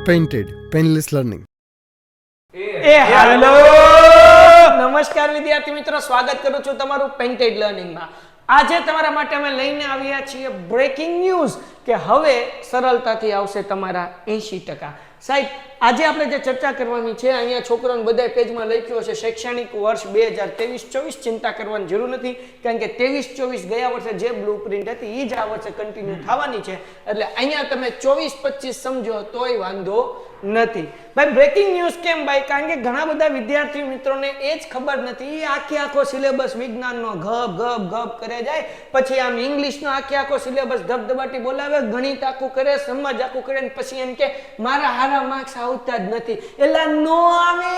Painted, Painless Learning. Hello નમસ્કાર વિદ્યાર્થી મિત્રો, સ્વાગત કરું છું તમારું પેઇન્ટેડ લર્નિંગમાં. આજે તમારા માટે અમે લઈને આવ્યા છીએ બ્રેકિંગ ન્યૂઝ કે હવે સરળતાથી આવશે તમારા 80%. સાહેબ, આજે આપણે જે ચર્ચા કરવાની છે, અહીંયા છોકરાઓને બધા પેજમાં લખ્યો છે શૈક્ષણિક વર્ષ 2023-24. ચિંતા કરવાની જરૂર નથી, કારણ કે 23-24 ગયા વર્ષે જે બ્લુ પ્રિન્ટ હતી એ જ આ વર્ષે કન્ટિન્યુ થવાની છે. એટલે અહીંયા તમે 24-25 સમજો તોય વાંધો નથી. ભાઈ બ્રેકિંગ ન્યૂઝ કેમ ભાઈ? કારણ કે ઘણા બધા વિદ્યાર્થી મિત્રોને એ જ ખબર નથી. આખો સિલેબસ વિજ્ઞાનનો ગપ કરે જાય, પછી આમ ઇંગ્લિશનો આખો સિલેબસ ધબધબાટી બોલાવે, ગણિત આખું કરે, સમજ આખું કરે, ને પછી એમ કે મારા હારા માર્ક્સ આવતા જ નથી. એટલે નો આવે.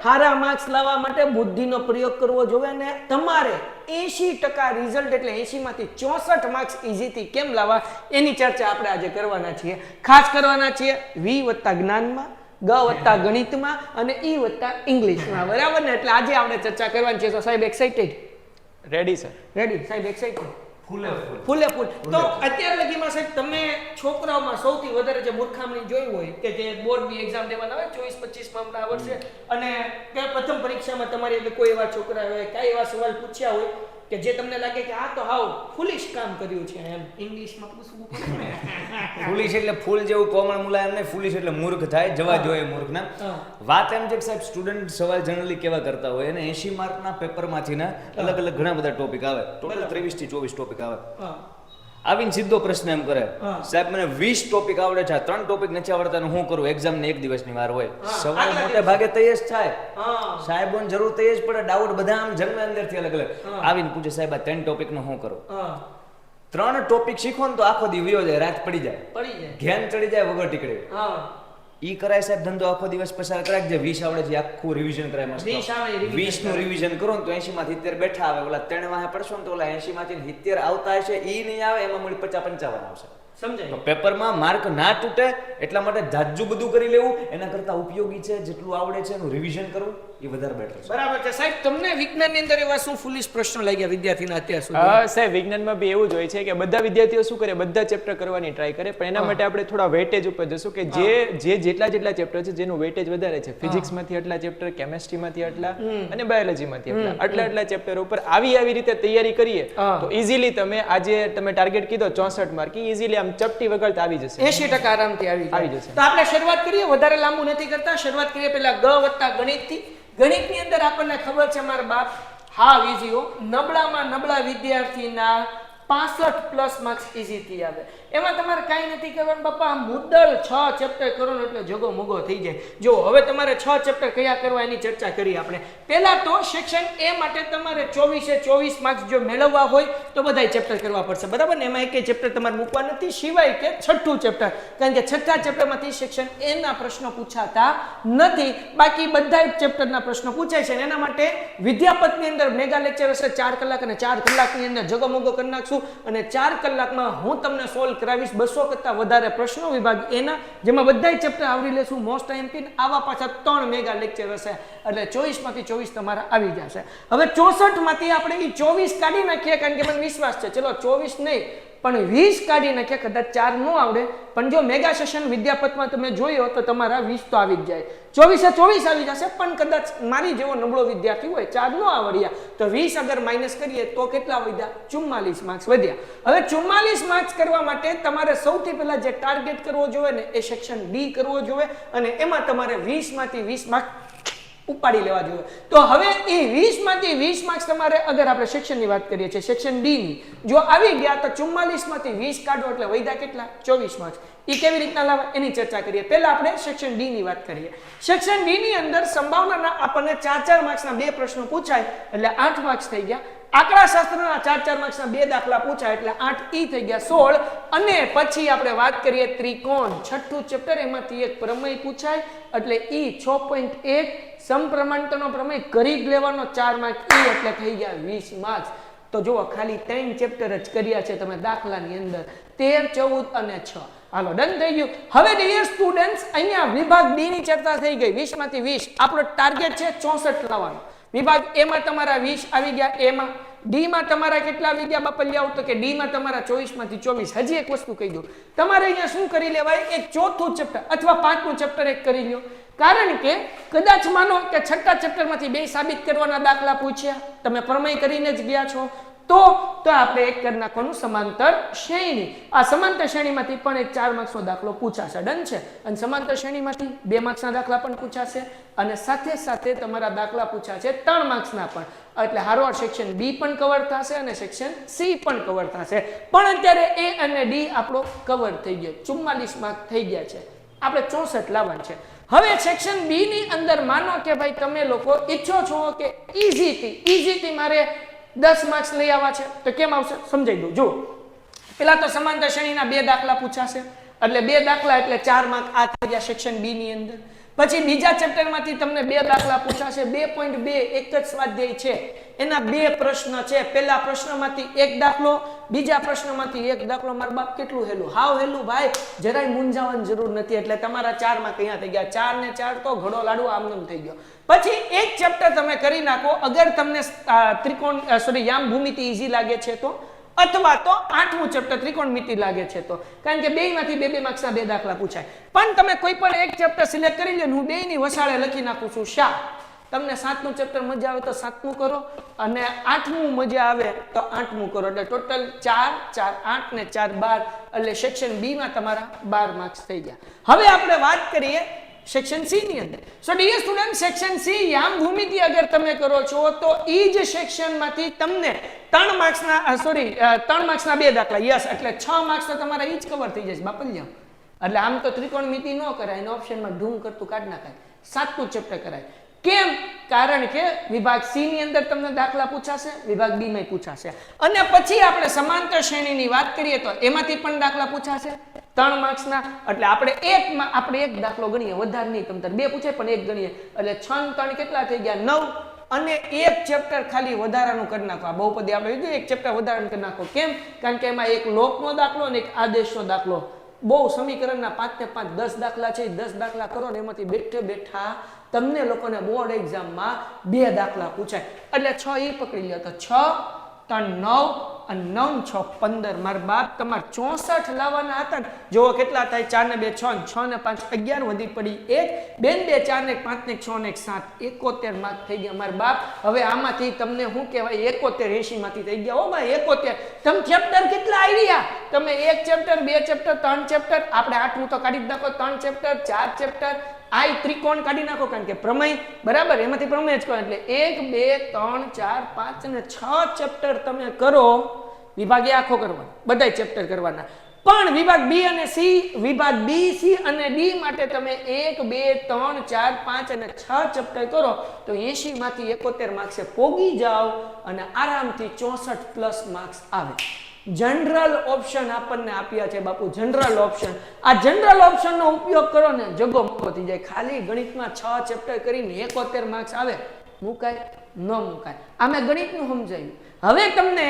હારા માર્ક્સ લાવવા માટે બુદ્ધિનો પ્રયોગ કરવો જોઈએ, ને તમારે 80% રિઝલ્ટ એટલે 80 માંથી 64 માર્ક્સ ઈઝીથી કેમ લાવવા એની ચર્ચા આપણે આજે કરવાના છીએ. ખાસ કરવાના છીએ વી વત્તા જ્ઞાનમાં, ગ વત્તા ગણિતમાં અને ઈ વત્તા ઇંગ્લિશમાં. બરાબર ને? એટલે આજે આપણે ચર્ચા કરવાની છે. તો સાહેબ એક્સાઇટેડ? Ready sir. રેડી સાહેબ? એક્સાઇટેડ? ફૂલે ફૂલ. તો અત્યાર લગીમાં સાહેબ તમે છોકરાઓમાં સૌથી વધારે જે મૂર્ખામણી જોઈ હોય કે જે બોર્ડની એક્ઝામ દેવાના હોય 24-25 માં હમણાં આવશે, અને કે પ્રથમ પરીક્ષામાં તમારી એટલે કોઈ એવા છોકરા હોય કઈ એવા સવાલ પૂછ્યા હોય કે જે તમને લાગે કે આ તો હાવ ફૂલિશ કામ કર્યું છે, એમ ઇંગ્લિશમાં પૂછવું પડે. ફૂલિશ એટલે ફૂલ જેવું કોમળ મુલાયમ ને, ફૂલિશ એટલે મૂર્ખ થાય, જવા જોઈએ મૂર્ખ ના. વાત એમ છે કે સાહેબ સ્ટુડન્ટ સવાલ જનરલી કેવા કરતા હોય, અને 80 માર્કના પેપરમાંથી ના અલગ અલગ ઘણા બધા ટોપિક આવે, ટોટલ 23 થી 24 ટોપિક આવે. આવીને સીધો પ્રશ્ન એમ કરે, સાહેબ મને 20 ટોપિક આવડે છે, 3 ટોપિક નથી આવડતા, હું કરું? એક્ઝામ ને એક દિવસની વાર હોય, સવાલ મોટે ભાગે તૈયાર જ થાય, સાહેબોને જરૂર તૈયાર જ પડે, ડાઉટ બધા આમ જન્મે અંદરથી અલગ અલગ આવીને પૂછે, સાહેબ આ 3 ટોપિક નું હું કરું? 3 ટોપિક શીખો ને તો આખો દી વયો જાય, રાત પડી જાય, ઘેન ચડી જાય વગર ટીકડે. ઈ કરાય સાહેબ ધંધો, આખો દિવસ પસાર કરાય. જે 20 આવડે છે આખું રિવિઝન કરાય, મસ્ત 20 નું રિવિઝન કરો ને તો 80 માંથી 70 બેઠા આવે. ઓલા 3 વાહે પડશો ને તો ઓલા 80 માંથી 70 આવતા હશે, ઈ નહીં આવે, એમાં મળી 50-55 આવશે. સમજાય? તો પેપરમાં માર્ક ના તૂટે એટલા માટે જાજુ બધું કરી લેવું એના કરતા ઉપયોગી છે જેટલું આવડે છે એનું રિવિઝન કરવું એ વધારે બેટર છે. બરાબર છે. સાહેબ તમને વિજ્ઞાનની અંદર એવા શું ફૂલિશ પ્રશ્નો લાગ્યા વિદ્યાર્થીના અત્યાર સુધી? સાહેબ વિજ્ઞાનમાં બી એવું જ હોય છે કે બધા વિદ્યાર્થીઓ શું કરે, બધા ચેપ્ટર કરવાની ટ્રાય કરે, પણ એના માટે આપણે થોડા વેટેજ ઉપર જશું કે જે જેટલા ચેપ્ટર છે જેનું વેટેજ વધારે છે, ફિઝિક્સમાંથી આટલા ચેપ્ટર, કેમેસ્ટ્રીમાંથી આટલા અને બાયોલોજીમાંથી આટલા ચેપ્ટર ઉપર આવી રીતે તૈયારી કરીએ તો ઈઝીલી તમે આજે તમે ટાર્ગેટ કીધો 64 માર્ક, ઈઝીલી આમ ચપટી વગર આવી જશે, 80% આરામથી આવી જશે. તો આપણે શરૂઆત કરીએ, વધારે લાંબુ નથી કરતા. શરૂઆત કરીએ પહેલા ગ વત્તા ગણિતથી. ગણિતની અંદર આપણને ખબર છે મારા બાપ, હા ઈઝીઓ, નબળામાં નબળા વિદ્યાર્થીના 65+ માર્ક્સ ઈઝીથી આવે. એમાં તમારે કાંઈ નથી કરવાનું બાપા, મુદ્દલ 6 ચેપ્ટર કરો ને એટલે જગો મુગો થઈ જાય. જો હવે તમારે 6 ચેપ્ટર કયા કરવા એની ચર્ચા કરી આપણે. પહેલા તો સેક્શન એ માટે તમારે 24 માર્ક્સ જો મેળવવા હોય તો બધાય ચેપ્ટર કરવા પડશે, બરાબર ને? એમાં એકેય ચેપ્ટર તમારે મૂકવા નથી, સિવાય કે 6થું ચેપ્ટર, કારણ કે 6થા ચેપ્ટરમાંથી સેક્શન એ ના પ્રશ્નો પૂછાતા નથી, બાકી બધા ચેપ્ટરના પ્રશ્નો પૂછાય છે. એના માટે વિદ્યાપતની અંદર મેગા લેક્ચર હશે 4 કલાક, અને 4 કલાકની અંદર જગો મુગો કરી નાખશું, અને 4 કલાકમાં હું તમને સોલ્વ કરાવીશ 200 કરતા વધારે પ્રશ્નો વિભાગ એના, જેમાં બધાય ચેપ્ટર આવરી લેશું. મોસ્ટ આઈએમપી આવા પાછા 3 મેગા લેક્ચર હશે, એટલે 24 માંથી 24 તમારા આવી જશે. હવે 64 માંથી આપણે એ 24 કાઢી નાખીએ, કારણ કે મને વિશ્વાસ છે, ચલો 24 નહીં પણ 20 કાઢી નાખીએ. કદાચ 4 નો આવડે, પણ જો મેગા સેશન વિદ્યાપતમાં તમે જોયો તો તમારા 20 તો આવી જ જાય, 24 આવી જશે. પણ કદાચ મારી જેવો નબળો વિદ્યાર્થી હોય, 4 નો આવડ્યા, તો 20 અગર માઇનસ કરીએ તો કેટલા વધ્યા? 44 માર્ક્સ વધ્યા. હવે 44 માર્ક્સ કરવા માટે તમારે સૌથી પહેલા જે ટાર્ગેટ કરવો જોઈએ ને એ સેક્શન ડી કરવો જોઈએ, અને એમાં તમારે 20 માંથી 20 માર્ક્સ ઉપાડી લેવા જોઈએ. તો હવે એ 20 માંથી 20 માર્ક્સ તમારે, અગર આપણે સેક્શનની વાત કરીએ છીએ, સેક્શન ડી ની જો આવી ગયા તો 44 માંથી 20 કાઢો એટલે વધ્યા કેટલા? 24 માર્ક્સ. એ કેવી રીતના લાવવા એની ચર્ચા કરીએ. પહેલા આપણે સેક્શન ડી ની વાત કરીએ. સેક્શન ડી ની અંદર સંભાવનાના આપણને 4 માર્ક્સના 2 પ્રશ્નો પૂછાય એટલે 8 માર્ક્સ થઈ ગયા. આંકડાશાસ્ત્રના 4 માર્ક્સના 2 દાખલા પૂછાય એટલે 8 ઈ થઈ ગયા 16. અને પછી આપણે વાત કરીએ ત્રિકોણ, 6થું ચેપ્ટર, એમાંથી એક પ્રમેય પૂછાય એટલે ઈ 6.1, સમપ્રમાણતાનો પ્રમેય કરી જ લેવાનો, 4 માર્ક ઈ એટલે થઈ ગયા 20 માર્ક્સ. તો જુઓ ખાલી 3 ચેપ્ટર જ કર્યા છે તમે દાખલાની અંદર, 13, 14 અને 6. હાલો ડન થઈ ગયું. હવે ડિયર સ્ટુડન્ટ્સ, અહીંયા વિભાગ ડી ની ચર્ચા થઈ ગઈ. 20 માંથી 20 આપણો ટાર્ગેટ છે 64 લાવવાનો. વિભાગ એમાં તમારા 20 આવી ગયા, એમાં ડી માં તમારા કેટલા આવી ગયા બાપલિયાઓ? તો કે ડી માં તમારા 24 માંથી 24. હજી એક વસ્તુ કહી દઉં, તમારે અહીંયા શું કરી લેવાય, એક ચોથું ચેપ્ટર અથવા પાંચમું ચેપ્ટર એક કરી લ્યો. કારણ કે કદાચ માનો કે છઠ્ઠા ચેપ્ટર માંથી 2 સાબિત કરવાના દાખલા પૂછ્યા, તમે પ્રમેય કરીને જ ગયા છો, તો આપણે એક કરી નાખવાનું સમાંતર શ્રેણી. આ સમાંતર શ્રેણીમાંથી પણ એક 4 માર્ક્સનો દાખલો પૂછાશે, ડન છે. અને સમાંતર શ્રેણીમાંથી 2 માર્ક્સના દાખલા પણ પૂછાશે અને સાથે સાથે તમારા દાખલા પૂછાશે 3 માર્ક્સના પણ. એટલે હારોહાર સેક્શન બી પણ કવર થશે અને સેક્શન સી પણ કવર થશે. પણ અત્યારે એ અને ડી આપણો કવર થઈ ગયો, 44 માર્ક થઈ ગયા છે, આપણે 64 લાવવાનું છે. હવે સેક્શન બી ની અંદર માનો કે ભાઈ તમે લોકો ઈચ્છો છો કે ઈઝીથી મારે 10 માર્ક્સ લઈ આવવા છે, તો કેમ આવશે સમજાઈ દઉં. જો પેલા તો સમાંતર શ્રેણીના 2 દાખલા પૂછાશે, એટલે 2 દાખલા એટલે 4 માર્ક આ થઈ ગયા સેક્શન બી ની અંદર. પછી બીજા ચેપ્ટરમાંથી તમને 2 દાખલા પૂછાશે, 2.2 એક જ સ્વાધ્યાય છે, એના 2 પ્રશ્ન છે. પહેલા પ્રશ્નમાંથી 1 દાખલો, બીજા પ્રશ્નમાંથી 1 દાખલો. મારા બાપ કેટલું હેલું, હાવ હેલું ભાઈ, જરાય મૂંઝાવાની જરૂર નથી. એટલે તમારા 4 માર્ક અહીંયા થઈ ગયા. 4 ને 4 તો ઘડો લાડુ આમનામ થઈ ગયો. પછી એક ચેપ્ટર તમે કરી નાખો, અગર તમને યામ ભૂમિતિ ઈઝી લાગે છે તો, અથવા તો 8મું ચેપ્ટર ત્રિકોણમિતિ લાગે છે તો, કારણ કે બેયમાંથી 2 માર્ક્સના 2 દાખલા પૂછાય. પણ તમે કોઈ પણ એક ચેપ્ટર સિલેક્ટ કરી લો, હું બેયની વસાળે લખી નાખું છું શા. તમને 7મું ચેપ્ટર મજા આવે તો 7મું કરો અને 8મું મજા આવે તો 8મું કરો. એટલે ટોટલ 4, 4, 8 ને 4, 12. એટલે સેક્શન બી માં તમારા 12 માર્ક્સ થઈ ગયા. હવે આપણે વાત કરીએ સેક્શન સી ની અંદર. સો ડિયર સ્ટુડન્ટ, સેક્શન સી યામ ભૂમિતિ અગર તમે કરો છો તો ઈ જ સેક્શન માંથી તમને 3 માર્ક્સના 3 માર્ક્સના 2 દાખલા, યસ, એટલે 6 માર્ક્સ તો તમારા ઈ જ કવર થઈ જશે બાપલિયા. એટલે આમ તો ત્રિકોણમિતિ ન કરાય, એનો ઓપ્શનમાં ઢૂમ કરતું કાઢ નાખાય, 7મું ચેપ્ટર કરાય. કેમ? કારણ કે વિભાગ સી ની અંદર તમને દાખલા પૂછાશે, વિભાગ બી માં પૂછાશે. અને પછી આપણે સમાંતર શ્રેણીની વાત કરીએ તો એમાંથી પણ દાખલા પૂછાશે 3 માર્ક્સના. એટલે આપણે એક દાખલો ગણીએ, વધારે નહીં, તમ 2 પૂછે પણ 1 ગણીએ, એટલે 6 3 કેટલા થઈ ગયા? 9. અને એક ચેપ્ટર ખાલી વધારાનું કરી નાખો. આ બહુપદી આપણે કીધું, એક ચેપ્ટર વધારાનું કરી નાખો. કેમ? કારણ કે એમાં એક લોકનો દાખલો અને એક આદેશનો દાખલો. બહુ સમીકરણના 5 ને 5 10 દાખલા છે, 10 દાખલા કરો ને એમાંથી બેઠા તમને લોકોને બોર્ડ એક્ઝામમાં 2 દાખલા પૂછાય. એટલે 6 એ પકડી લો તો 6, 3, 9 અને 9, 6, 15. મારા બાપ તમારે 64 લાવવાના હતા ને. જુઓ કેટલા થાય, 4 ને 2 6, 6 ને 5 11, વધી પડી 1, 2 ને 2 4 ને 5 ને 6 ને 7, 71 માર્ક થઈ ગયા મારા બાપ. હવે આમાંથી તમને શું કહેવાય, 71 80 માંથી થઈ ગયા. ઓ ભાઈ 71. તમે ચેપ્ટર કેટલા આવ્યા? તમે 1 ચેપ્ટર, 2 ચેપ્ટર, 3 ચેપ્ટર, આપણે 8મું તો કાઢી જ નાખો, 3 ચેપ્ટર, 4 ચેપ્ટર, આ ત્રિકોણ કાઢી નાખો, કારણ કે પ્રમેય બરાબર, એમાંથી પ્રમેય જ કરો. એટલે 1, 2, 3, 4, 5 અને 6 ચેપ્ટર તમે કરો. વિભાગ એ આખો કરવાનો, બધા ચેપ્ટર કરવાના. પણ વિભાગ બી અને સી, વિભાગ બી, સી અને ડી માટે તમે 1, 2, 3, 4, 5 અને 6 ચેપ્ટર કરો તો 80 માંથી 71 માર્ક્સે પોગી જાઓ અને આરામથી 64 પ્લસ માર્ક્સ આવે. જનરલ ઓપ્શન આપણને આપ્યા છે બાપુ, જનરલ ઓપ્શન. આ જનરલ ઓપ્શનનો ઉપયોગ કરો ને જગો મોકો થઈ જાય. ખાલી ગણિતમાં 6 ચેપ્ટર કરીને 71 માર્ક્સ આવે, મુકાય ન મુકાય. આમે ગણિતનું સમજાયું. હવે તમને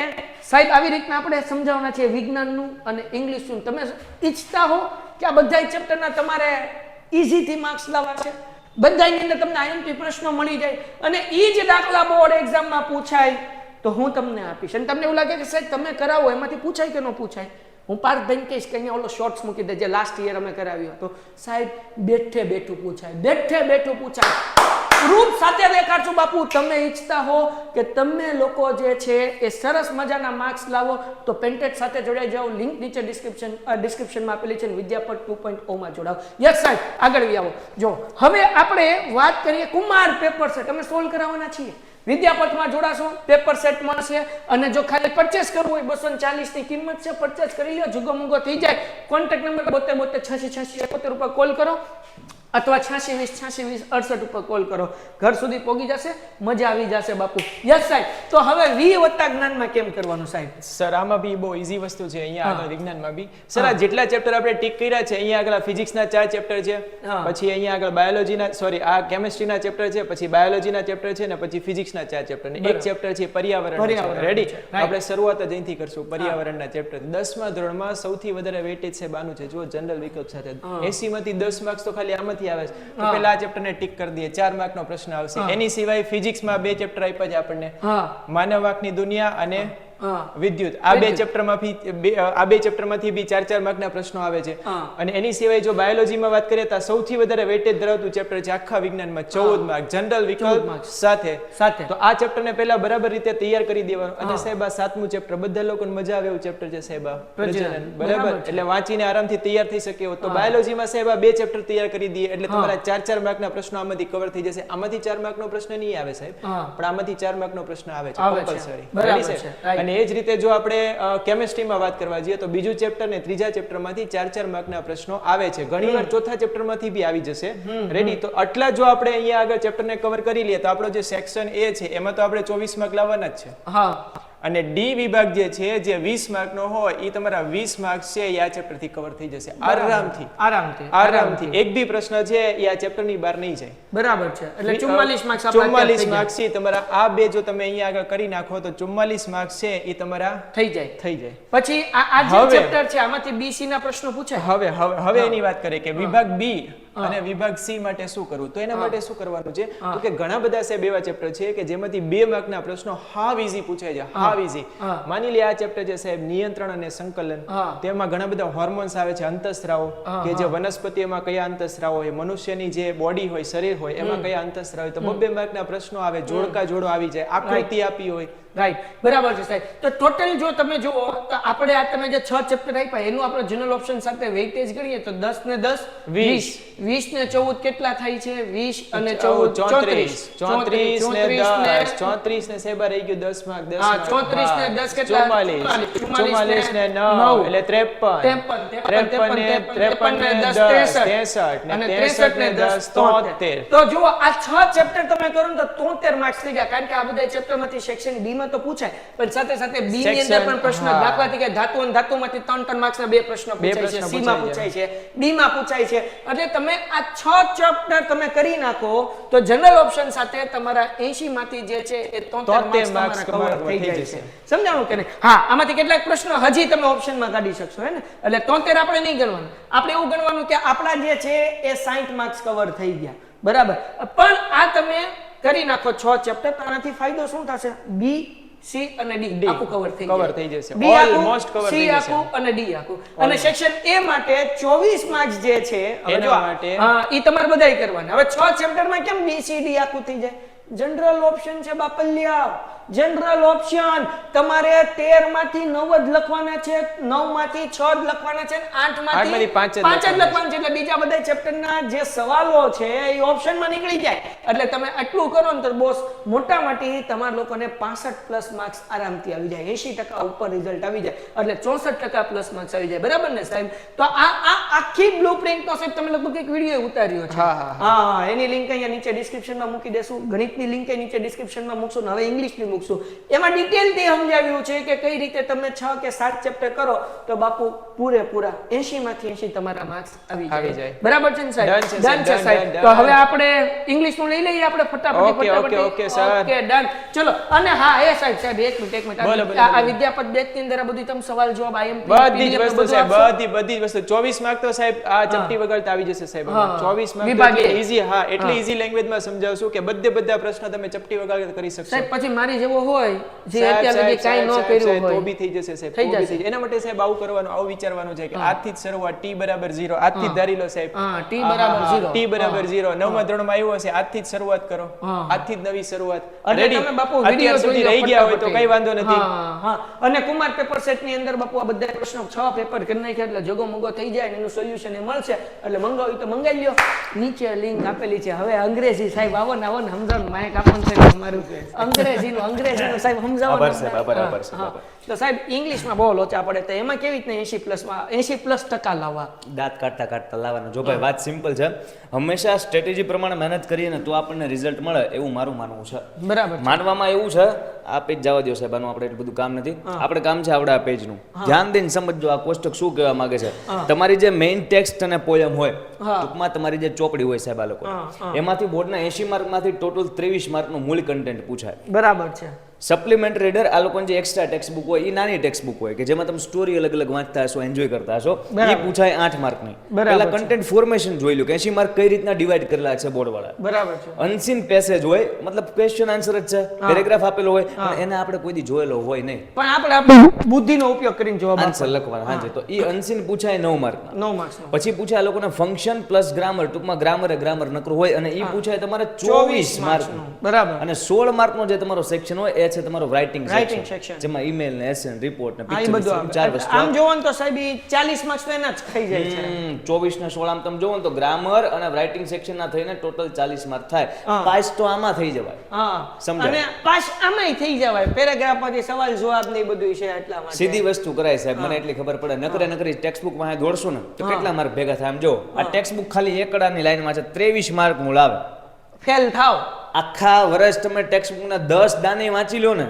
સાહેબ આવી રીતના આપણે સમજાવવાના છે વિજ્ઞાનનું અને ઇંગ્લિશનું. તમે ઈચ્છતા હો કે આ બધા ચેપ્ટરના તમારે ઈઝીથી માર્ક્સ લાવવા છે, બધાની અંદર તમને આઈએમપી પ્રશ્નો મળી જાય અને ઈ જ દાખલા બોર્ડ એક્ઝામમાં પૂછાય તો હું તમને આપીશ. અને તમને એવું લાગે કે સાહેબ તમે કરાવો એમાંથી પૂછાય કે ન પૂછાય, હું પાર્થભાઈને કહીશ કે અહીંયા ઓલો શોર્ટ્સ મૂકી દે જે લાસ્ટ યર અમે કરાવ્યો હતો. સાહેબ બેઠે બેઠું પૂછાય, પ્રૂફ સાથે દેખાડશું બાપુ. તમે ઈચ્છતા હો કે તમે લોકો જે છે એ સરસ મજાના માર્ક્સ લાવો તો પેન્ટેડ સાથે જોડાઈ જાઓ. લિંક નીચે ડિસ્ક્રિપ્શનમાં આપેલી છે. વિદ્યાપઠ 2.0 માં જોડાઓ. યસ સાહેબ, આગળ આવો. જો હવે આપણે વાત કરીએ કુમાર પેપર સેટ અમે સોલ્વ કરાવવાના છીએ. વિદ્યાપઠમાં જોડાશો, પેપર સેટ મળશે અને જો ખાલી પરચેસ કરવું હોય 240 ની કિંમત છે, પરચેસ કરી લો, જુગો મુગો થઈ જાય. કોન્ટેક્ટ નંબર 72 72 86 86 71 ઉપર કોલ કરો અથવા 86 20 86 20 68 ઉપર કોલ કરો. ઘર સુધી પહોંચી જશે, મજા આવી જશે બાપુ. યસ સાહેબ, તો હવે વી વત્તા જ્ઞાનમાં કેમ કરવાનું સાહેબ? સર આમાં બી બહુ ઈઝી વસ્તુ છે. અહીંયા આગળ વિજ્ઞાનમાં બી સર આ જેટલા ચેપ્ટર આપણે ટીક કર્યા છે, અહીંયા આગળ ફિઝિક્સના 4 ચેપ્ટર છે, પછી અહીંયા આગળ બાયોલોજીના આ કેમિસ્ટ્રીના ચેપ્ટર છે, પછી બાયોલોજીના ચેપ્ટર છે ને પછી ફિઝિક્સના 4 ચેપ્ટર ને એક ચેપ્ટર છે પર્યાવરણ. રેડી? આપણે શરૂઆત જ અહીંથી કરશું પર્યાવરણના ચેપ્ટર. 10મા ધોરણમાં સૌથી વધારે વેટેજ છે બાનું છે. જો જનરલ વિકલ્પ સાથે 80 માંથી 10 માર્ક્સ તો ખાલી આમાં માંથી આવે છે તો પેલા આ ચેપ્ટર ને ટિક કરી દઈએ 4 માર્કનો પ્રશ્ન આવશે એની સિવાય ફિઝિક્સમાં 2 ચેપ્ટર આપ્યા છે આપણને માનવ આંખની દુનિયા અને વિદ્યુત આ બે ચેપ્ટરમાંથી બી 4 માર્કના પ્રશ્નો આવે છે અને એની સિવાય જો બાયોલોજીમાં વાત કરીએ તો સૌથી વધારે વેટેજ ધરાવતું ચેપ્ટર છે આખા વિજ્ઞાનમાં 14 માર્ક જનરલ વિકલ્પ સાથે તો આ ચેપ્ટરને પહેલા બરાબર રીતે તૈયાર કરી દેવાનું અને સાહેબ આ 7મું ચેપ્ટર બધા લોકોને મજા આવે એવું ચેપ્ટર છે સાહેબ પ્રજનન બરાબર એટલે વાંચીને આરામથી તૈયાર થઈ શકે એવું તો બાયોલોજીમાં સાહેબ આ 2 ચેપ્ટર તૈયાર કરી દઈએ એટલે તમારા 4 માર્કના પ્રશ્નો આમાંથી કવર થઈ જશે આમાંથી 4 માર્કનો પ્રશ્ન નહીં આવે સાહેબ પણ આમાંથી 4 માર્કનો પ્રશ્ન આવે છે કમ્પલસરી અને એ જ રીતે જો આપણે કેમિસ્ટ્રીમાં વાત કરવા જઈએ તો બીજું ચેપ્ટર ને ત્રીજા ચેપ્ટરમાંથી 4 માર્કના પ્રશ્નો આવે છે ઘણીવાર ચોથા ચેપ્ટરમાંથી બી આવી જશે રેડી તો આટલા જો આપણે અહીંયા આગળ ચેપ્ટરને કવર કરી લઈએ તો આપણો જે સેક્શન એ છે એમાં તો આપણે 24 માર્ક લાવવાના જ છે અને ડી વિભાગ જે છે જે 20 માર્કનો હોય એ તમારા 20 માર્ક છે એ આ ચેપ્ટરથી કવર થઈ જશે આરામથી એક બી પ્રશ્ન છે એ આ ચેપ્ટરની બહાર નહીં જાય બરાબર છે એટલે 44 માર્ક્સ 44 માર્ક્સ છે તમારા આ બે જો તમે અહીંયા આગળ કરી નાખો તો 44 માર્ક્સ છે એ તમારા થઈ જાય પછી આ જે ચેપ્ટર છે આમાંથી બી સી ના પ્રશ્નો પૂછાય હવે એની વાત કરીએ કે વિભાગ બી અને વિભાગ સી માટે શું કરવું તો એના માટે શું કરવાનું છે તો કે ઘણા બધા સાહેબ એવા ચેપ્ટર છે કે જેમાંથી 2 માર્કના પ્રશ્નો હાવ ઈઝી પૂછાય છે હાવ ઈઝી માની લે આ ચેપ્ટર છે સાહેબ નિયંત્રણ અને સંકલન તેમાં ઘણા બધા હોર્મોન્સ આવે છે અંતઃસ્રાવો કે જે વનસ્પતિઓમાં કયા અંતઃસ્રાવો હોય મનુષ્યની જે બોડી હોય શરીર હોય એમાં કયા અંતઃસ્રાવ હોય તો 2 માર્કના પ્રશ્નો આવે જોડકા જોડો આવી જાય આકૃતિ આપી હોય રાઈટ બરાબર છે સાહેબ તો ટોટલ જો તમે જુઓ તો આપણે આ તમે જે 6 ચેપ્ટર આપ્યા એનું આપણે જનરલ ઓપ્શન સાથે વેઇટેજ ગણીએ તો 10 ને 10 20 ને 14 કેટલા થાય છે 20 અને 14 34 ને 10 34 ને સેબા રહી ગયું 10 માર્ક 34 ને 10 કેટલા 44 ને 9 એટલે 53 ને 10 63 અને 63 ને 10 73 તો જુઓ આ 6 ચેપ્ટર તમે કરો ને તો 73 માર્ક્સ થઈ ગયા કારણ કે આ બધા ચેપ્ટરમાંથી સેક્શન ડી માં તો પૂછાય પણ સાથે સાથે બી ની અંદર પણ પ્રશ્ન દાખલા તરીકે ધાતુ અને ધાતુમાંથી 3 માર્ક્સના 2 પ્રશ્નો પૂછાય છે સી માં પૂછાય છે ડી માં પૂછાય છે એટલે તમે આ 6 ચેપ્ટર તમે કરી નાખો તો જનરલ ઓપ્શન સાથે તમારા 80 માંથી જે છે એ 73 માર્ક્સ કવર થઈ જાય છે સમજાણું કે નહીં હા આમાંથી કેટલાક પ્રશ્નો હજી તમે ઓપ્શનમાં કાઢી શકશો હે ને એટલે 73 આપણે નહીં ગણવાનું આપણે એવું ગણવાનું કે આપણા જે છે એ 60 માર્ક્સ કવર થઈ ગયા બરાબર પણ આ તમે કરી નાખો 6 ચેપ્ટર તો આનાથી ફાયદો શું થશે બી સી અને ડી આખું કવર થઈ જશે બી ઓલમોસ્ટ કવર થઈ જશે સી આખું અને ડી આખું અને સેક્શન એ માટે 24 માર્ક્સ જે છે એના માટે હા ઈ તમારે બધાય કરવાના હવે 6 ચેપ્ટરમાં કેમ બી સી ડી આખું થઈ જાય જનરલ ઓપ્શન છે બાપલિયા જનરલ ઓપ્શન તમારે 13 માંથી 9 જ લખવાના છે 9 માંથી 6 જ લખવાના છે 8 માંથી 5 જ લખવાના છે એટલે બીજા બધા ચેપ્ટરના જે સવાલો છે એ ઓપ્શનમાં નીકળી જાય એટલે તમે આટલું કરો ને તો બોસ મોટામાંથી તમારા લોકોને 65+ માર્ક્સ આરામથી આવી જાય 80% ઉપર રિઝલ્ટ આવી જાય એટલે 64% માર્ક્સ આવી જાય બરાબર ને સાહેબ તો આ આખી બ્લુપ્રિન્ટ નો સાહેબ તમે લગભગ એક વિડિયો ઉતાર્યો છે હા એની લિંક અહીંયા નીચે ડિસ્ક્રિપ્શનમાં મૂકી દેશું ગણિતની લિંક નીચે ડિસ્ક્રિપ્શનમાં મૂકશું ને હવે ઇંગ્લિશની એમાં ડિટેલથી સમજાવ્યું છે કે કઈ રીતે તમે 6 કે 7 ચેપ્ટર કરો તો બાપુ પૂરેપૂરા 80 માંથી 80 તમારા માર્ક્સ આવી જાય બરાબર છે ને સાહેબ ડન છે સાહેબ તો હવે આપણે ઇંગ્લિશ નું લઈ લઈએ આપણે ફટાફટ ઓકે સર ઓકે ડન ચલો અને હા એ સાહેબ એક મિનિટ આ વિદ્યાપત બેચ ની અંદર બધી તમે સવાલ જવાબ બધી જ વસ્તુ સાહેબ બધી જ વસ્તુ 24 માર્ક તો સાહેબ આ ચપટી વગર આવી જશે સાહેબ 24 માર્ક ઈઝી હા એટલી ઈઝી લેંગ્વેજમાં સમજાવશું કે બધા પ્રશ્નો તમે ચપટી વગર કરી શકશો સાહેબ પછી મારી જેવો હોય જે અત્યારે લગી કાઈ ન કર્યું હોય તો બી થઈ જશે સાહેબ થઈ જશે એના માટે સાહેબ આવું કરવાનું આવું વિચારવાનું છે કે આજથી જ શરૂઆત t = 0 આજથી જ ધારી લો સાહેબ હા t = 0 t = 0 નવમા ધોરણમાં આવ્યો હશે આજથી જ શરૂઆત કરો આજથી જ નવી શરૂઆત અને તમે બાપુ વિડિયો સુધી રહી ગયા હોય તો કઈ વાંધો નથી હા અને કુમાર પેપર સેટ ની અંદર બાપુ આ બધા પ્રશ્નો 6 પેપર કરી નાખ્યા એટલે જગો મગો થઈ જાય એનું સોલ્યુશન એ મળશે એટલે મંગાવી તો મંગાઈ લ્યો નીચે લિંક આપેલી છે હવે અંગ્રેજી સાહેબ આવો ને સમજાવો માઈક આપવાનું છે તમારું અંગ્રેજીનું સાહેબ સમજાવો તો સાહેબ ઇંગ્લિશમાં બહુ લોચા પડે તો એમાં કેવી રીતના 80+ લાવવા દાંત કાઢતા લાવવાના જો ભાઈ વાત સિમ્પલ છે હંમેશા સ્ટ્રેટેજી પ્રમાણે મહેનત કરીએ ને તો આપણને રિઝલ્ટ મળે એવું મારું માનવું છે બરાબર માનવામાં એવું છે આ પેજ જવા દો સાહેબ આનું આપણે એટલું બધું કામ નથી આપણે કામ છે આપણે આ પેજનું ધ્યાન દઈને સમજજો આ કોષ્ટક શું કહેવા માંગે છે તમારી જે મેઇન ટેક્સ્ટ અને પોયમ હોય ટૂંકમાં તમારી જે ચોપડી હોય સાહેબ આ લોકો એમાંથી બોર્ડના 80 માર્કમાંથી ટોટલ 23 માર્કનું મૂળ કન્ટેન્ટ પૂછાય બરાબર છે સપ્લિમેન્ટરી રીડર આ લોકોની જે એક્સ્ટ્રા ટેક્સ્ટ બુક હોય એ નાની ટેક્સ્ટ બુક હોય કે જેમાં તમે સ્ટોરી અલગ અલગ વાંચતા હશો, એન્જોય કરતા હશો, એ પૂછાય 8 માર્કની. પહેલા કન્ટેન્ટ ફોર્મેશન જોઈ લો કે 80 માર્ક કઈ રીતના ડિવાઈડ કરેલા છે બોર્ડ વાળા. બરાબર છે. અનસીન પેસેજ હોય, મતલબ ક્વેશ્ચન આન્સર જ છે, પેરેગ્રાફ આપેલો હોય પણ એને આપણે કોઈ દી જોયેલો હોય નહીં, પણ આપણે આપણી બુદ્ધિનો ઉપયોગ કરીને જવાબ આન્સર લખવાના. હાજી, તો એ અનસીન પૂછાય 9 માર્કના. 9 માર્ક્સનો. પછી પૂછાય આ લોકોને ફંક્શન પ્લસ ગ્રામર, ટૂંકમાં ગ્રામર નકરું હોય અને એ પૂછાય તમારે 24 માર્કનું. બરાબર. અને 16 માર્કનો જે તમારો સેક્શન હોય એ છે તમારો રાઇટિંગ Writing સેક્શન, section. જેમાં ઈમેલ ને એસેન રિપોર્ટ ને હા, એ બધું પિક્ચર, આવે. ચાર વસ્તુ. આમ જોવો ને તો સાહેબ ઈ 40 માર્ક્સ તો એના જ થઈ જાય છે. 24 ને 16 આમ તમે જોવો ને તો ગ્રામર અને રાઇટિંગ સેક્શન ના થઈને ટોટલ 40 માર્ક થાય. પાસ તો આમાં થઈ જવાય. હા, સમજાય? અને પાસ આમાંય થઈ જવાય. પેરેગ્રાફમાંથી સવાલ જવાબ ને એ બધું છે એટલા માટે. સીધી વસ્તુ કરાય સાહેબ, મને એટલી ખબર પડે. નકરી ટેક્સ્ટ બુક માં દોડશો ને તો કેટલા માર્ક ભેગા થાય આમ જો. આ ટેક્સ્ટ બુક ખાલી એકડાની લાઈનમાં છે 23 માર્ક મૂળ આવે. ફેલ થાવ. આખા વર્ષ તમે ટેક્સ્ટ બુક ના 10 દાને વાંચી લો ને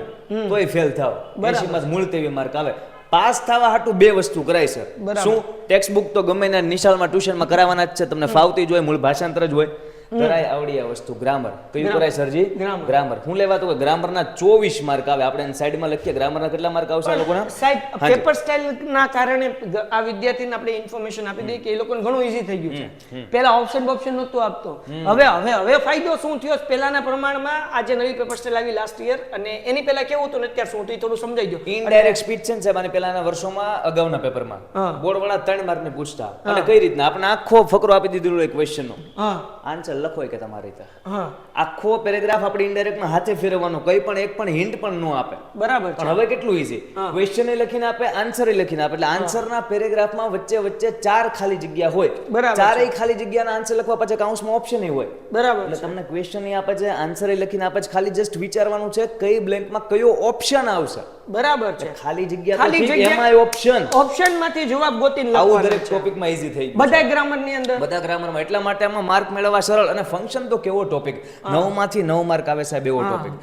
તોય ફેલ થાવ. 80 માં મૂળ 23 માર્ક આવે. પાસ થવા હાટુ બે વસ્તુ કરાય છે. શું? ટેક્સ્ટ બુક તો ગમે ના નિશાળમાં ટ્યુશનમાં કરાવવાના જ છે, તમને ફાવતી જ હોય, મૂળ ભાષાંતર જ હોય. કરાય આવડી આ વસ્તુ ગ્રામર. કયું કરાય સરજી? ગ્રામર. હું લેવા તો ગ્રામર ના 24 માર્ક આવે. આપણે સાઈડમાં લખીએ ગ્રામર ના કેટલા માર્ક આવશે આ લોકોના? સાહેબ, પેપર સ્ટાઇલ ના કારણે આ વિદ્યાર્થીને આપણે ઇન્ફોર્મેશન આપી દઈએ કે એ લોકોને ઘણું ઈઝી થઈ ગયું છે. પહેલા ઓપ્શન નહોતું આપતો. હવે ફાયદો શું થયો? પહેલાના પ્રમાણમાં આજે નવી પેપર સ્ટાઇલ આવી લાસ્ટ યર, અને એની પહેલા કેવું હતું ને અત્યારે શું હતું થોડું સમજાઈ દો. ઇનડાયરેક્ટ સ્પીચ છે ને સાહેબ, અને પહેલાના વર્ષોમાં અગાઉના પેપરમાં બોર્ડ વાળા 3 માર્ક ને પૂછતા, અને કઈ રીતના આપણે આખો ફકરો આપી દીધેલો એક ક્વેશ્ચન નો આન્સર લખો કે તમારી રીતે. આખો પેરેગ્રાફ આપણે ઇનડાયરેક્ટ માં હાથે ફેરવવાનો, કઈ પણ એક પણ હિન્ટ પણ ન આપે. બરાબર. પણ હવે કેટલું ઈઝી, ક્વેશ્ચન લખીને આપે, આન્સર લખીને આપે. એટલે આન્સરના પેરેગ્રાફમાં વચ્ચે 4 ખાલી જગ્યા હોય. ચારેય ખાલી જગ્યાના આન્સર લખવા પછી કાઉન્સમાં ઓપ્શન હોય. બરાબર. એટલે તમને ક્વેશ્ચન આપે છે, આન્સર લખીને આપે છે, ખાલી જસ્ટ વિચારવાનું છે કઈ બ્લેન્કમાં કયો ઓપ્શન આવશે. બરાબર છે. ખાલી જગ્યા એમાં ઓપ્શન માંથી જવાબ ગોતીને લખવાનો. આવું દરેક ટોપિકમાં ઈઝી થઈ ગયું. બધા ગ્રામર ની અંદર, બધા ગ્રામરમાં. એટલા માટે આમાં માર્ક મેળવવા સરળ. અને ફંક્શન તો કેવો ટોપિક, 9 માંથી 9 માર્ક આવે સાહેબ, એવો ટોપિક.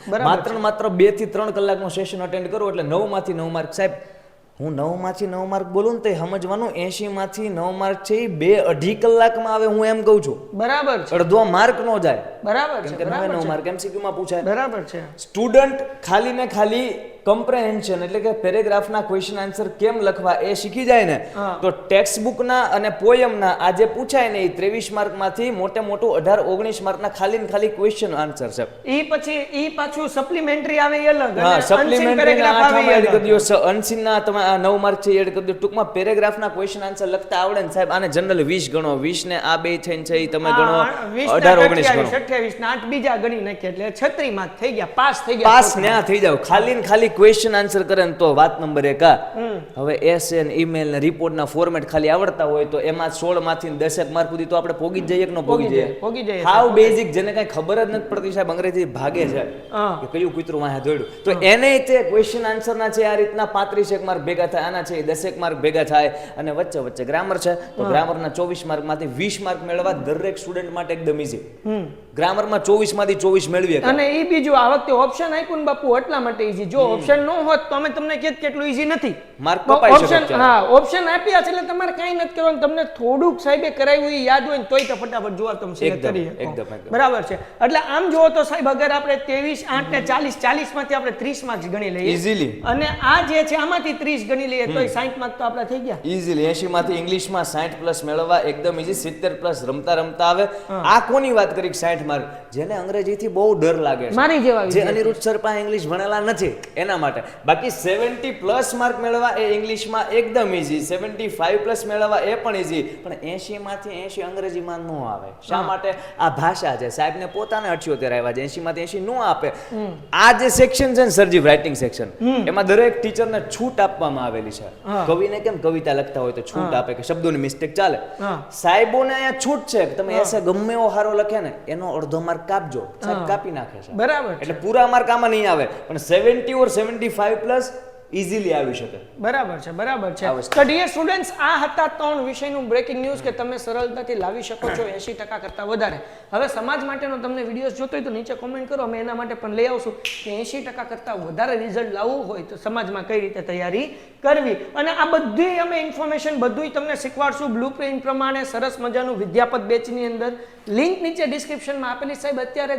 માત્ર 2 થી 3 કલાકનો સેશન અટેન્ડ કરો એટલે 9 માંથી 9 માર્ક સાહેબ. હું 9 માંથી 9 માર્ક બોલું ને તો સમજવાનું 80 માંથી 9 માર્ક છે એ 2-2.5 કલાકમાં આવે, હું એમ કહું છું. બરાબર છે. અડધો માર્ક નો જાય. બરાબર છે. કેમ કે 9 માર્ક એમસીક્યુ માં પૂછાય. બરાબર છે. સ્ટુડન્ટ ખાલી ને ખાલી કમ્પ્રેહેન્શન એટલે કે પેરેગ્રાફના ક્વેશ્ચન આન્સર કેમ લખવા એ શીખી જાય ને તો ટેક્સ્ટ બુકના અને પોયમના આ જે પૂછાય ને એ 23 માર્કમાંથી મોટે મોટું 18-19 માર્કના ખાલી ને ખાલી ક્વેશ્ચન આન્સર છે. ઈ પાછું સપ્લિમેન્ટરી આવે એ અલગ. હા, સપ્લિમેન્ટરી ના 8 એડ કરી દો, અનસીન ના તમે આ 9 માર્ક છે એડ કરી દો. ટૂંકમાં પેરેગ્રાફના ક્વેશ્ચન આન્સર લખતા આવડે ને સાહેબ, આને જનરલ 20 ગણો, 20 ને આ બે થઈને છે એ તમે ગણો 18-19 ગણો, 28 ને 8 બીજા ગણી નાખીએ એટલે 36 માર્ક થઈ ગયા, પાસ થઈ ગયા. પાસ ન્યા થઈ જાવ. ખાલી ને ખાલી ક્વેશ્ચન આન્સર કરે ને તો વાત નંબર 1. હવે એસએન ઈમેલ ને રિપોર્ટ ના ફોર્મેટ ખાલી આવડતા હોય તો એમાં 16 માંથી 10 માર્ક સુધી તો આપણે પોગી જ જઈએ કે ન પોગી જઈએ. હાવ બેઝિક, જેને કઈ ખબર જ નથી પડતી સાહેબ, અંગ્રેજી ભાગે છે કે કયું કૂતરું વાહે દોડ્યું, તો એને તે ક્વેશ્ચન આન્સર ના છે આ રીતના 35 માર્ક ભેગા થાય, આના છે 10 માર્ક ભેગા થાય. અને વચ્ચે ગ્રામર છે તો ગ્રામર ના 24 માર્ક માંથી 20 માર્ક મેળવવા દરેક સ્ટુડન્ટ માટે એકદમ ઈઝી. ગ્રામર માં 24 માંથી 24 મેળવીએ. અને એ બીજું આ વખતે ઓપ્શન આપ્યું ને બાપુ એટલા માટે ઈઝી. જો ઓપ્શન ન હોત તો અમે તમને કહેત કેટલું ઈઝી નથી. માર્ક કપાઈ શકે છે. હા, ઓપ્શન આપ્યા છે એટલે તમારે કઈ નથી કરવાનું. તમને થોડુંક સાહેબે કરાવ્યું એ યાદ હોય ને તોય તો ફટાફટ જોવા તમે સિલેક્ટ કરી શકો. બરાબર છે. એટલે આમ જોવો તો સાહેબ અગર આપણે 23, 8 ને 40 માંથી આપણે 30 માર્ક્સ ગણી લઈએ ઈઝીલી, અને આ જે છે આમાંથી 30 ગણી લઈએ તોય 60 માર્ક તો આપણે થઈ ગયા ઈઝીલી. 80 માંથી ઇંગ્લિશમાં 60 પ્લસ મેળવવા એકદમ ઈઝી. 70 પ્લસ રમતા આવે. આ કોની વાત કરી 60 માર્ક? જેને અંગ્રેજીથી બહુ ડર લાગે છે, મારી જેવા, જે અનિરુદ્ધ સર પાસે ઇંગ્લિશ ભણેલા નથી એના માટે. બાકી 70 પ્લસ માર્ક મેળવવા એ ઇંગ્લિશમાં એકદમ ઈઝી. 75 પ્લસ મેળવવા એ પણ ઈઝી. પણ 80 માંથી 80 અંગ્રેજીમાં ન આવે. શા માટે? આ ભાષા છે સાહેબને પોતાને 78 આવ્યા છે, 80 માંથી 80 ન આપે. આ જે સેક્શન છે ને સરજી, રાઇટિંગ સેક્શન, એમાં દરેક ટીચરને છૂટ આપવામાં આવેલી છે. કવિને કેમ કવિતા લખતા હોય તો છૂટ આપે કે શબ્દોની મિસ્ટેક ચાલે, સાહેબોને અહીંયા છૂટ છે કે તમે એસે ગમે એવો હારો લખે ને એનો અડધો માર્ક કાપજો, સાહેબ કાપી નાખે છે. બરાબર. એટલે પૂરા માર્ક આમાં નહીં આવે. પણ 70 or 75 પ્લસ ઇઝીલી આવી શકે. બરાબર છે બરાબર છે. આ વસ્તુ. તો ડિયર સ્ટુડન્ટ્સ, આ હતા 3 વિષયનું બ્રેકિંગ ન્યૂઝ કે તમે સરળતાથી લાવી શકો છો 80% કરતાં વધારે. હવે સમાજ માટેનો તમને વિડીયોઝ જોતો હોય તો નીચે કોમેન્ટ કરો, અમે એના માટે પણ લઈ આવશું કે 80% કરતાં વધારે રિઝલ્ટ લાવવું હોય તો સમાજમાં કઈ રીતે તૈયારી કરવી. અને આ બધી અમે ઇન્ફોર્મેશન બધુંય તમને શીખવાડશું બ્લુપ્રિન્ટ પ્રમાણે સરસ મજાનું વિદ્યાપત બેચની અંદર. લિંક નીચે ડિસ્ક્રિપ્શનમાં આપેલી. સાહેબ અત્યારે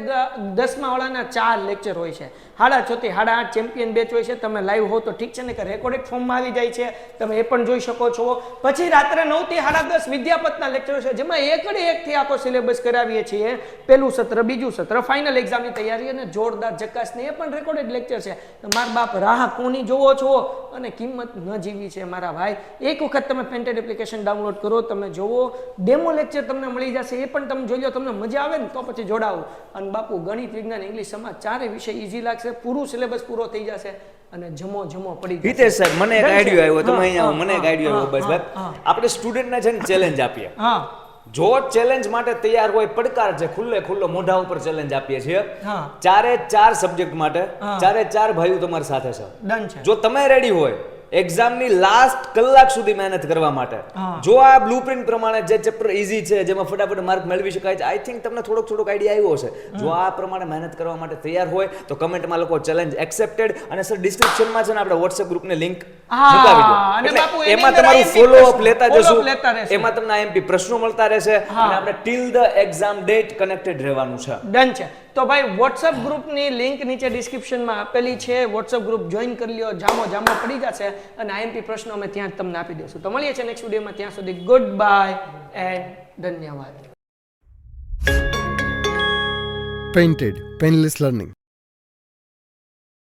10મા વાળાના 4 લેક્ચર હોય છે, 6:30 થી 8:30 ચેમ્પિયન બેચ હોય છે. તમે લાઈવ હો તો ઠીક છે, ને કે રેકોર્ડેડ ફોર્મમાં આવી જાય છે, તમે એ પણ જોઈ શકો છો. પછી રાત્રે 9 થી 10:30 વિદ્યાપતના લેક્ચરો છે, જેમાં એકથી આખો સિલેબસ કરાવીએ છીએ. પહેલું સત્ર, બીજું સત્ર, ફાઇનલ એક્ઝામની તૈયારી અને જોરદાર જકાસની એ પણ રેકોર્ડેડ લેક્ચર છે. મારા બાપ રાહ કોની જોવો છો અને કિંમત ન જીવી છે મારા ભાઈ. એક વખત તમે પેન્ટેડ એપ્લિકેશન ડાઉનલોડ કરો, તમે જોવો, ડેમો લેક્ચર તમને મળી જશે, એ પણ તમે જોઈ લો. તમને મજા આવે ને તો પછી જોડાવો. અને બાપુ ગણિત, વિજ્ઞાન, ઇંગ્લિશ, સમાજ 4 વિષય ઈઝી લાગશે. પૂરું સિલેબસ પૂરો થઈ જશે અને જમો પડી જશે. હિતેશ સાહેબ, મને એક આઈડિયા આવ્યો. તમે અહીંયા આવો, મને એક આઈડિયા આવ્યો. બસ ભાઈ, આપણે સ્ટુડન્ટને છે ને ચેલેન્જ આપીએ. હા જો ચેલેન્જ માટે તૈયાર હોય, પડકાર છે, ખુલ્લો મોઢા ઉપર ચેલેન્જ આપીએ છીએ. હા 4 સબ્જેક્ટ માટે 4 ભાઈઓ તમારી સાથે છે. ડન છે. જો તમે રેડી હોય એક્ઝામની લાસ્ટ કલાક સુધી મહેનત કરવા માટે, જો આ બ્લુપ્રિન્ટ પ્રમાણે જે ચેપ્ટર ઈઝી છે, જેમાં ફટાફટ માર્ક મેળવી શકાય છે, આઈ થિંક તમને થોડોક આઈડિયા આવ્યો હશે. જો આ પ્રમાણે મહેનત કરવા માટે તૈયાર હોય તો કમેન્ટમાં લખો ચેલેન્જ એક્સેપ્ટેડ. અને સર ડિસ્ક્રિપ્શનમાં છે ને આપણે WhatsApp ગ્રુપની લિંક મૂકાવી દો. અને એટલે બાપુ એની એમાં અંદર તમારું IMP ફોલો અપ લેતા follow up જશું. લેતા રહેશું. એમાં તમને IMP પ્રશ્નો મળતા રહેશે અને આપણે till the exam date connected રહેવાનું છે. ડન છે. તો ભાઈ વોટ્સઅપ ગ્રુપની લિંક નીચે ડિસ્ક્રિપ્શનમાં આપેલી છે. વોટ્સઅપ ગ્રુપ જોઈન કરી લ્યો, જામો પડી જશે અને IMP પ્રશ્નો અમે ત્યાં જ તમને આપી દઈશું. તો મળીએ છીએ નેક્સ્ટ વિડીયોમાં. ત્યાં સુધી ગુડ બાય એન્ડ ધન્યવાદ. Painted Painless Learning.